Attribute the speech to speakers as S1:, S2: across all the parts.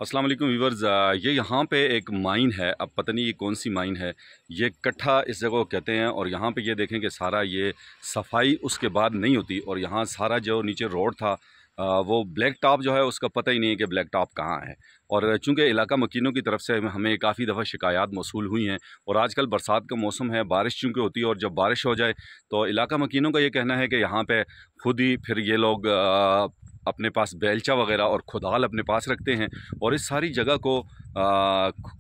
S1: अस्सलाम वालेकुम व्यूवर्स। ये यहाँ पे एक माइन है। अब पता नहीं ये कौन सी माइन है। ये कट्ठा इस जगह को कहते हैं। और यहाँ पे ये देखें कि सारा ये सफाई उसके बाद नहीं होती। और यहाँ सारा जो नीचे रोड था वो ब्लैक टॉप जो है उसका पता ही नहीं है कि ब्लैक टॉप कहाँ है। और चूँकि इलाका मकीनों की तरफ से हमें काफ़ी दफ़ा शिकायत मौसूल हुई हैं। और आजकल बरसात का मौसम है, बारिश चूँकि होती है, और जब बारिश हो जाए तो इलाका मकीनों का ये कहना है कि यहाँ पे खुद ही फिर ये लोग अपने पास बेलचा वगैरह और खुदाल अपने पास रखते हैं और इस सारी जगह को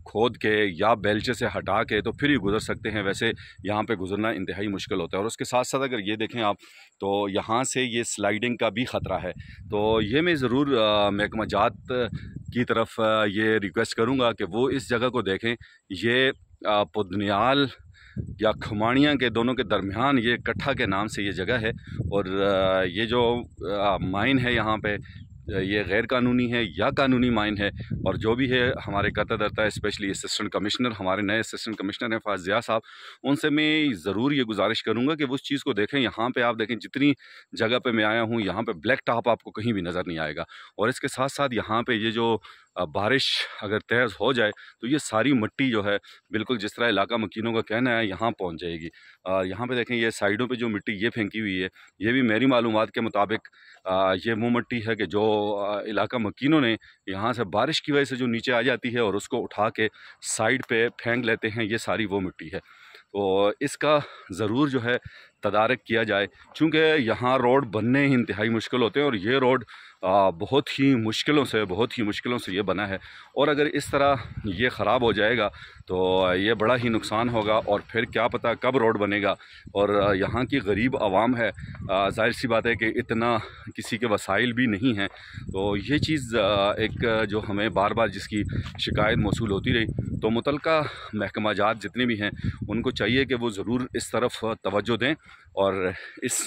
S1: खोद के या बेलचे से हटा के तो फिर ही गुज़र सकते हैं। वैसे यहाँ पे गुज़रना इंतहाई मुश्किल होता है। और उसके साथ साथ अगर ये देखें आप तो यहाँ से ये स्लाइडिंग का भी ख़तरा है। तो ये मैं ज़रूर महकमा जात की तरफ ये रिक्वेस्ट करूँगा कि वो इस जगह को देखें। ये पुदनियाल या खुमानिया के दोनों के दरमियान ये कट्ठा के नाम से ये जगह है। और ये जो माइन है यहाँ पे ये गैर कानूनी है या कानूनी माइन है। और जो भी है हमारे करता धरता है, स्पेशली असिस्टेंट कमिश्नर, हमारे नए असिस्टेंट कमिश्नर हैं फ़ाज़ ज़िया साहब, उनसे मैं ज़रूर ये गुजारिश करूँगा कि वो उस चीज़ को देखें। यहाँ पे आप देखें जितनी जगह पे मैं आया हूँ यहाँ पे ब्लैक टॉप आपको कहीं भी नज़र नहीं आएगा। और इसके साथ साथ यहाँ पे ये जो बारिश अगर तेज़ हो जाए तो ये सारी मिट्टी जो है बिल्कुल जिस तरह इलाका मकीनों का कहना है यहाँ पहुँच जाएगी। यहाँ पे देखें ये साइडों पे जो मिट्टी ये फेंकी हुई है, ये भी मेरी मालूमात के मुताबिक ये वो मिट्टी है कि जो इलाका मकीनों ने यहाँ से बारिश की वजह से जो नीचे आ जाती है और उसको उठा के साइड पे फेंक लेते हैं, ये सारी वो मिट्टी है। तो इसका ज़रूर जो है तदारक किया जाए, चूँकि यहाँ रोड बनने ही इंतहाई मुश्किल होते हैं और ये रोड बहुत ही मुश्किलों से ये बना है। और अगर इस तरह ये ख़राब हो जाएगा तो ये बड़ा ही नुकसान होगा और फिर क्या पता कब रोड बनेगा। और यहाँ की गरीब आवाम है, ज़ाहिर सी बात है कि इतना किसी के वसाइल भी नहीं हैं। तो ये चीज़ एक जो हमें बार बार जिसकी शिकायत मौसूल होती रही, तो मुतलका महकमा जात जितने भी हैं उनको चाहिए कि वो ज़रूर इस तरफ तवज्जो दें। और इस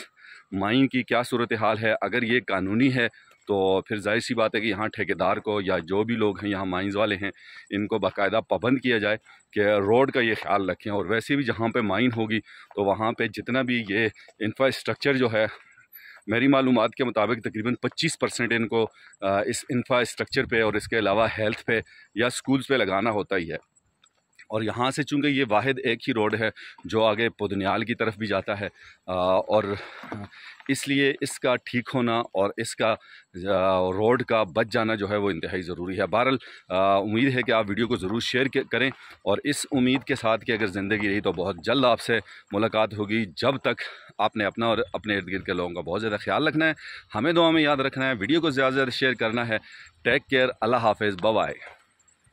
S1: माइन की क्या सूरत हाल है, अगर ये कानूनी है तो फिर जाहिर सी बात है कि यहाँ ठेकेदार को या जो भी लोग हैं यहाँ माइंस वाले हैं इनको बाकायदा पाबंद किया जाए कि रोड का ये ख्याल रखें। और वैसे भी जहाँ पे माइन होगी तो वहाँ पे जितना भी ये इंफ्रास्ट्रक्चर जो है, मेरी मालूमात के मुताबिक तकरीबन 25% इनको इस इंफ्रास्ट्रक्चर पे और इसके अलावा हेल्थ पे या स्कूल्स पे लगाना होता ही है। और यहाँ से चूँकि ये वाहिद एक ही रोड है जो आगे पुदनियाल की तरफ भी जाता है, और इसलिए इसका ठीक होना और इसका रोड का बच जाना जो है वो इंतहाई ज़रूरी है। बहरहाल उम्मीद है कि आप वीडियो को ज़रूर शेयर करें और इस उम्मीद के साथ कि अगर ज़िंदगी रही तो बहुत जल्द आपसे मुलाकात होगी। जब तक आपने अपना और अपने इर्द गिर्द के लोगों का बहुत ज़्यादा ख्याल रखना है, हमें दुआ में याद रखना है, वीडियो को ज़्यादा से ज़्यादा शेयर करना है। टेक केयर, अल्लाह हाफ़िज़, बाय बाय।